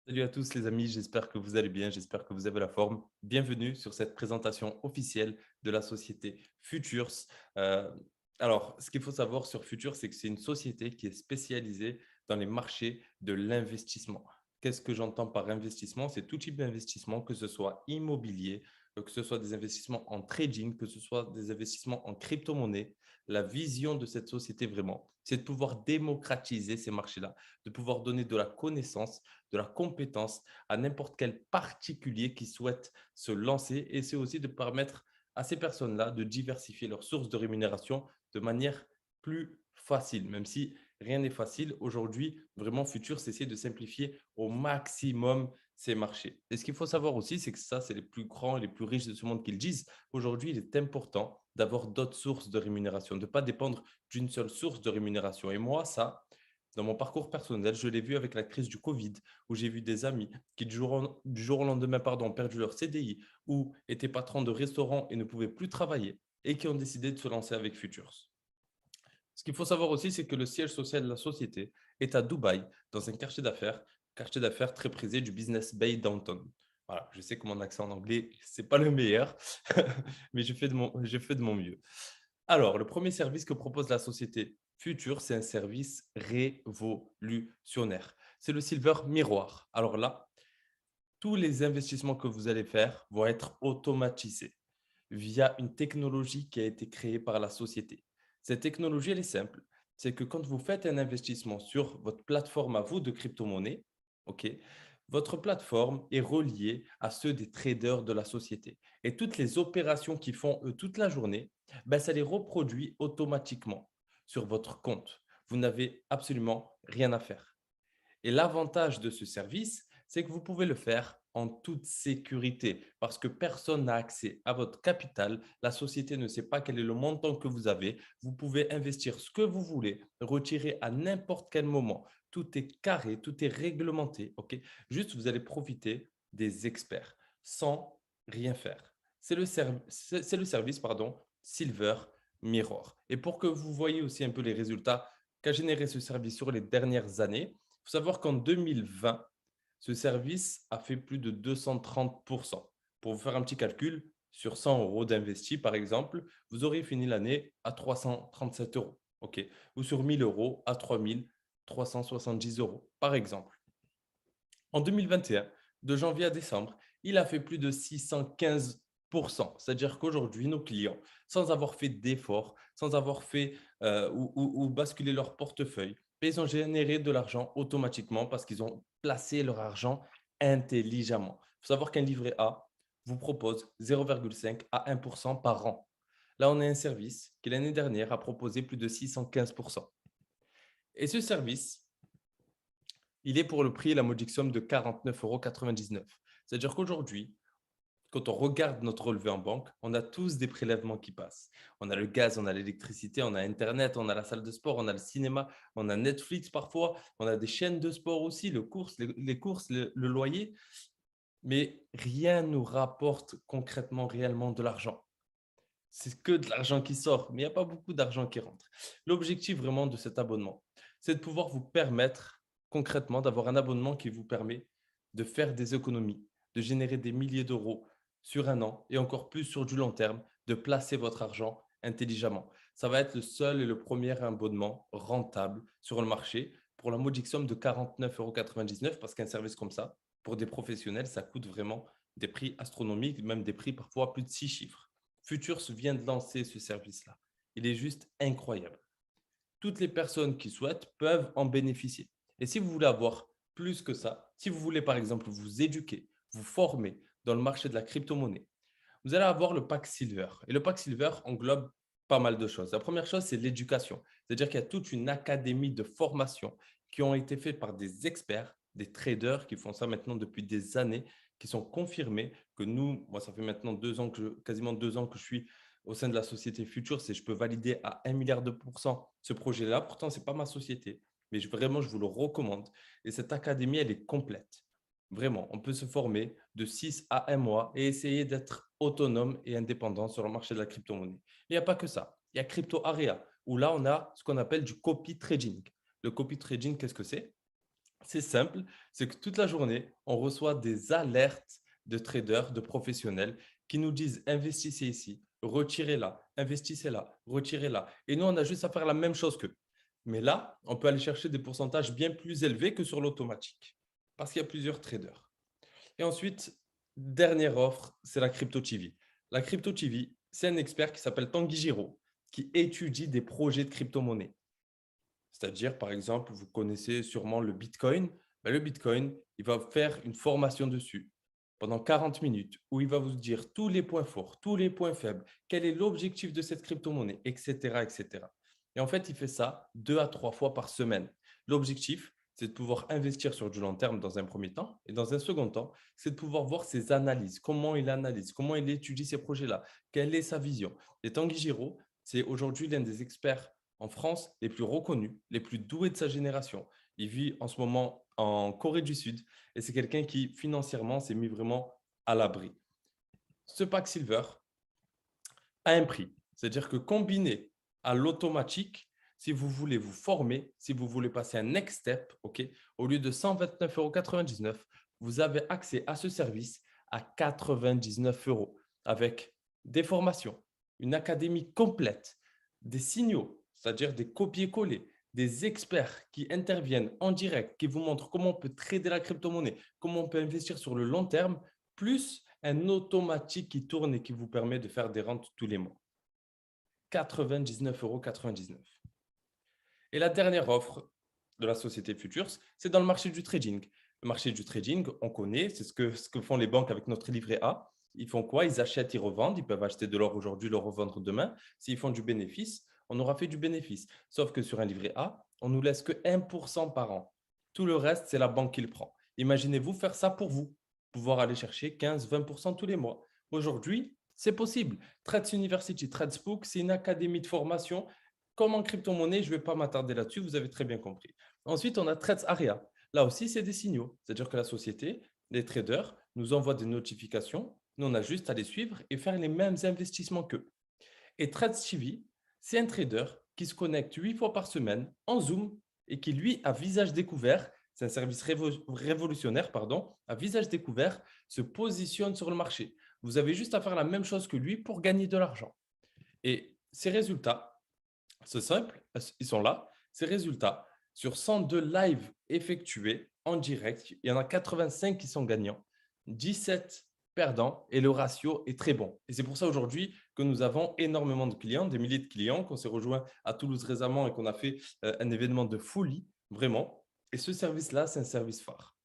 Salut à tous les amis, j'espère que vous allez bien, j'espère que vous avez la forme. Bienvenue sur cette présentation officielle de la société Futures. Euh, ce qu'il faut savoir sur Futures, c'est que c'est une société qui est spécialisée dans les marchés de l'investissement. Qu'est-ce que j'entends par investissement? C'est tout type d'investissement, que ce soit immobilier, que ce soit des investissements en trading, que ce soit des investissements en crypto-monnaie. La vision de cette société vraiment, c'est de pouvoir démocratiser ces marchés-là, de pouvoir donner de la connaissance, de la compétence à n'importe quel particulier qui souhaite se lancer. Et c'est aussi de permettre à ces personnes-là de diversifier leurs sources de rémunération de manière plus facile, même si rien n'est facile. Aujourd'hui, vraiment, Futur, c'est essayer de simplifier au maximum ces marchés. Et ce qu'il faut savoir aussi, c'est que ça, c'est les plus grands et les plus riches de ce monde qui le disent. Aujourd'hui, il est important d'avoir d'autres sources de rémunération, de ne pas dépendre d'une seule source de rémunération. Et moi, ça, dans mon parcours personnel, je l'ai vu avec la crise du Covid, où j'ai vu des amis qui, du jour au lendemain, ont perdu leur CDI ou étaient patrons de restaurants et ne pouvaient plus travailler et qui ont décidé de se lancer avec Futures. Ce qu'il faut savoir aussi, c'est que le siège social de la société est à Dubaï, dans un quartier d'affaires très prisé du Business Bay Downtown. Voilà, je sais que mon accent en anglais, c'est pas le meilleur, mais j'ai fait de mon mieux. Alors, le premier service que propose la société Future, c'est un service révolutionnaire. C'est le Silver Miroir. Alors là, tous les investissements que vous allez faire vont être automatisés via une technologie qui a été créée par la société. Cette technologie, elle est simple. C'est que quand vous faites un investissement sur votre plateforme à vous de crypto-monnaie, ok, votre plateforme est reliée à ceux des traders de la société. Et toutes les opérations qu'ils font eux toute la journée, ben, ça les reproduit automatiquement sur votre compte. Vous n'avez absolument rien à faire. Et l'avantage de ce service, c'est que vous pouvez le faire en toute sécurité parce que personne n'a accès à votre capital. La société ne sait pas quel est le montant que vous avez. Vous pouvez investir ce que vous voulez, retirer à n'importe quel moment. Tout est carré, tout est réglementé. Ok. Juste, vous allez profiter des experts sans rien faire. C'est le service pardon, Silver Mirror. Et pour que vous voyez aussi un peu les résultats qu'a généré ce service sur les dernières années, il faut savoir qu'en 2020, ce service a fait plus de 230%. Pour vous faire un petit calcul, sur 100 euros d'investis, par exemple, vous auriez fini l'année à 337 euros. OK. Ou sur 1000 euros à 3370 euros, par exemple. En 2021, de janvier à décembre, il a fait plus de 615%. C'est-à-dire qu'aujourd'hui, nos clients, sans avoir fait d'efforts, sans avoir fait ou basculer leur portefeuille, ils ont généré de l'argent automatiquement parce qu'ils ont placé leur argent intelligemment. Il faut savoir qu'un livret A vous propose 0,5 à 1% par an. Là, on a un service qui, l'année dernière, a proposé plus de 615%. Et ce service, il est pour le prix et la modique somme de 49,99 €. C'est-à-dire qu'aujourd'hui, quand on regarde notre relevé en banque, on a tous des prélèvements qui passent. On a le gaz, on a l'électricité, on a Internet, on a la salle de sport, on a le cinéma, on a Netflix parfois, on a des chaînes de sport aussi, les courses, le loyer. Mais rien ne nous rapporte concrètement, réellement de l'argent. C'est que de l'argent qui sort, mais il n'y a pas beaucoup d'argent qui rentre. L'objectif vraiment de cet abonnement, c'est de pouvoir vous permettre concrètement d'avoir un abonnement qui vous permet de faire des économies, de générer des milliers d'euros sur un an et encore plus sur du long terme, de placer votre argent intelligemment. Ça va être le seul et le premier abonnement rentable sur le marché pour la modique somme de 49,99 € parce qu'un service comme ça, pour des professionnels, ça coûte vraiment des prix astronomiques, même des prix parfois plus de 6 chiffres. Futurs vient de lancer ce service-là. Il est juste incroyable. Toutes les personnes qui souhaitent peuvent en bénéficier. Et si vous voulez avoir plus que ça, si vous voulez par exemple vous éduquer, vous former dans le marché de la crypto-monnaie, vous allez avoir le pack Silver. Et le pack Silver englobe pas mal de choses. La première chose, c'est l'éducation. C'est-à-dire qu'il y a toute une académie de formation qui ont été faites par des experts, des traders qui font ça maintenant depuis des années, qui sont confirmés que nous, moi, ça fait maintenant quasiment 2 ans que je suis au sein de la société Future, c'est je peux valider à 1 milliard de pourcents ce projet-là. Pourtant, ce n'est pas ma société, mais vraiment, je vous le recommande. Et cette académie, elle est complète. Vraiment, on peut se former de 6 à 1 mois et essayer d'être autonome et indépendant sur le marché de la crypto-monnaie. Il n'y a pas que ça. Il y a Crypto Area, où là, on a ce qu'on appelle du copy trading. Le copy trading, qu'est-ce que c'est? C'est simple, c'est que toute la journée, on reçoit des alertes de traders, de professionnels qui nous disent investissez ici, retirez là, investissez là, retirez là. Et nous, on a juste à faire la même chose qu'eux. Mais là, on peut aller chercher des pourcentages bien plus élevés que sur l'automatique parce qu'il y a plusieurs traders. Et ensuite, dernière offre, c'est la Crypto TV. La Crypto TV, c'est un expert qui s'appelle Tanguy Giraud qui étudie des projets de crypto-monnaie. C'est-à-dire, par exemple, vous connaissez sûrement le Bitcoin. Ben, le Bitcoin, il va faire une formation dessus pendant 40 minutes où il va vous dire tous les points forts, tous les points faibles, quel est l'objectif de cette crypto-monnaie, etc., etc. Et en fait, il fait ça 2 à 3 fois par semaine. L'objectif, c'est de pouvoir investir sur du long terme dans un premier temps. Et dans un second temps, c'est de pouvoir voir ses analyses, comment il analyse, comment il étudie ces projets-là, quelle est sa vision. Et Tanguy Giraud, c'est aujourd'hui l'un des experts en France les plus reconnus, les plus doués de sa génération. Il vit en ce moment en Corée du Sud et c'est quelqu'un qui financièrement s'est mis vraiment à l'abri. Ce pack Silver a un prix. C'est-à-dire que combiné à l'automatique, si vous voulez vous former, si vous voulez passer un next step, au lieu de 129,99 €, vous avez accès à ce service à 99 € avec des formations, une académie complète, des signaux, c'est-à-dire des copier-coller, des experts qui interviennent en direct, qui vous montrent comment on peut trader la crypto-monnaie, comment on peut investir sur le long terme, plus un automatique qui tourne et qui vous permet de faire des rentes tous les mois. 99,99 €. Et la dernière offre de la société Futures, c'est dans le marché du trading. Le marché du trading, on connaît, c'est ce que font les banques avec notre livret A. Ils font quoi? Ils achètent, ils revendent. Ils peuvent acheter de l'or aujourd'hui, le revendre demain. S'ils font du bénéfice, on aura fait du bénéfice. Sauf que sur un livret A, on ne nous laisse que 1% par an. Tout le reste, c'est la banque qui le prend. Imaginez-vous faire ça pour vous, pouvoir aller chercher 15-20% tous les mois. Aujourd'hui, c'est possible. Trades University, Tradesbook, c'est une académie de formation comme en crypto-monnaie, je ne vais pas m'attarder là-dessus, vous avez très bien compris. Ensuite, on a Trades Area. Là aussi, c'est des signaux. C'est-à-dire que la société, les traders, nous envoient des notifications. Nous, on a juste à les suivre et faire les mêmes investissements qu'eux. Et Trades TV, c'est un trader qui se connecte 8 fois par semaine en Zoom et qui, lui, à visage découvert, c'est un service révolutionnaire, pardon, à visage découvert, se positionne sur le marché. Vous avez juste à faire la même chose que lui pour gagner de l'argent. Et ces résultats, c'est simple, ils sont là. Ces résultats, sur 102 lives effectués en direct, il y en a 85 qui sont gagnants, 17 perdants et le ratio est très bon. Et c'est pour ça aujourd'hui que nous avons énormément de clients, des milliers de clients, qu'on s'est rejoint à Toulouse récemment et qu'on a fait un événement de folie, vraiment. Et ce service-là, c'est un service phare.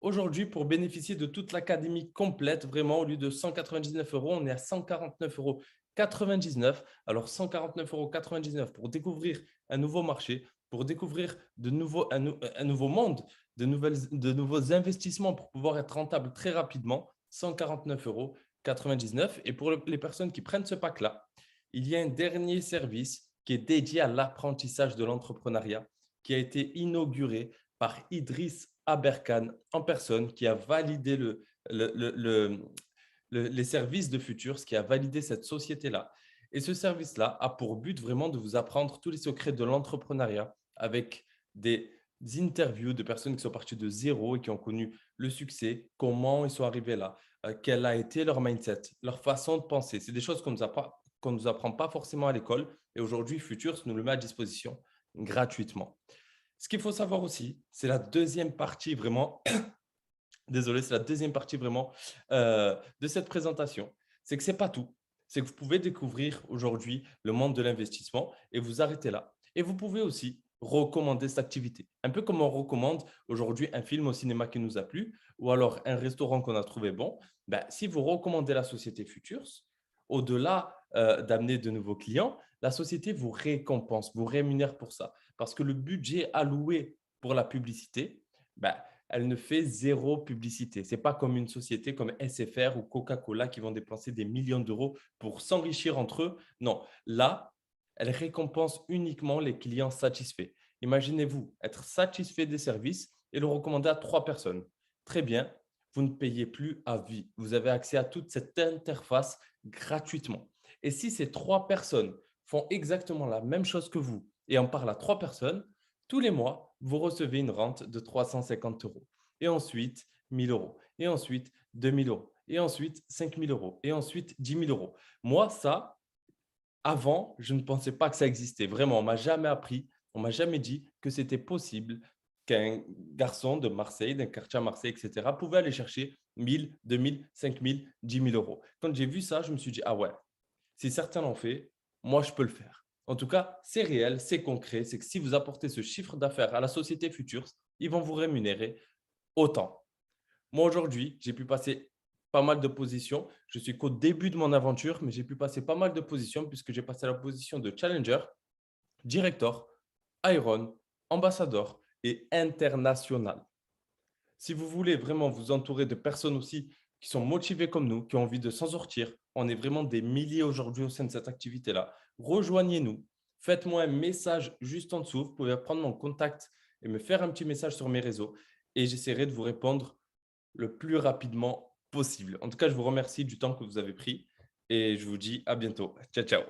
Aujourd'hui, pour bénéficier de toute l'académie complète, vraiment, au lieu de 199 €, on est à 149,99 €. Alors, 149,99 € pour découvrir un nouveau marché, pour découvrir un nouveau monde, de nouveaux investissements pour pouvoir être rentable très rapidement. 149,99 €. Et pour les personnes qui prennent ce pack-là, il y a un dernier service qui est dédié à l'apprentissage de l'entrepreneuriat, qui a été inauguré par Idriss Aberkan en personne, qui a validé les services de Futures, qui a validé cette société-là. Et ce service-là a pour but vraiment de vous apprendre tous les secrets de l'entrepreneuriat avec des interviews de personnes qui sont parties de zéro et qui ont connu le succès, comment ils sont arrivés là, quel a été leur mindset, leur façon de penser. C'est des choses qu'on ne nous apprend pas forcément à l'école. Et aujourd'hui, Futures nous le met à disposition gratuitement. Ce qu'il faut savoir aussi, c'est la deuxième partie vraiment, désolé, c'est la deuxième partie vraiment de cette présentation. C'est que ce n'est pas tout. C'est que vous pouvez découvrir aujourd'hui le monde de l'investissement et vous arrêter là. Et vous pouvez aussi recommander cette activité. Un peu comme on recommande aujourd'hui un film au cinéma qui nous a plu ou alors un restaurant qu'on a trouvé bon. Ben, si vous recommandez la société Futures, au-delà d'amener de nouveaux clients, la société vous récompense, vous rémunère pour ça. Parce que le budget alloué pour la publicité, ben, elle ne fait zéro publicité. Ce n'est pas comme une société comme SFR ou Coca-Cola qui vont dépenser des millions d'euros pour s'enrichir entre eux. Non, là, elle récompense uniquement les clients satisfaits. Imaginez-vous être satisfait des services et le recommander à 3 personnes. Très bien, vous ne payez plus à vie. Vous avez accès à toute cette interface gratuitement. Et si ces 3 personnes font exactement la même chose que vous et en parlent à 3 personnes, tous les mois, vous recevez une rente de 350 euros. Et ensuite, 1000 euros. Et ensuite, 2000 euros. Et ensuite, 5000 euros. Et ensuite, 10 000 euros. Moi, ça, avant, je ne pensais pas que ça existait. Vraiment, on m'a jamais appris, on m'a jamais dit que c'était possible qu'un garçon de Marseille, d'un quartier à Marseille, etc., pouvait aller chercher 1000, 2000, 5000, 10 000 euros. Quand j'ai vu ça, je me suis dit, ah ouais, si certains l'ont fait, moi, je peux le faire. En tout cas, c'est réel, c'est concret. C'est que si vous apportez ce chiffre d'affaires à la société Futures, ils vont vous rémunérer autant. Moi, aujourd'hui, j'ai pu passer pas mal de positions. Je suis qu'au début de mon aventure, mais j'ai pu passer pas mal de positions puisque j'ai passé la position de challenger, director, iron, ambassadeur et international. Si vous voulez vraiment vous entourer de personnes aussi qui sont motivées comme nous, qui ont envie de s'en sortir, on est vraiment des milliers aujourd'hui au sein de cette activité-là. Rejoignez-nous. Faites-moi un message juste en dessous. Vous pouvez prendre mon contact et me faire un petit message sur mes réseaux et j'essaierai de vous répondre le plus rapidement possible. En tout cas, je vous remercie du temps que vous avez pris et je vous dis à bientôt. Ciao, ciao.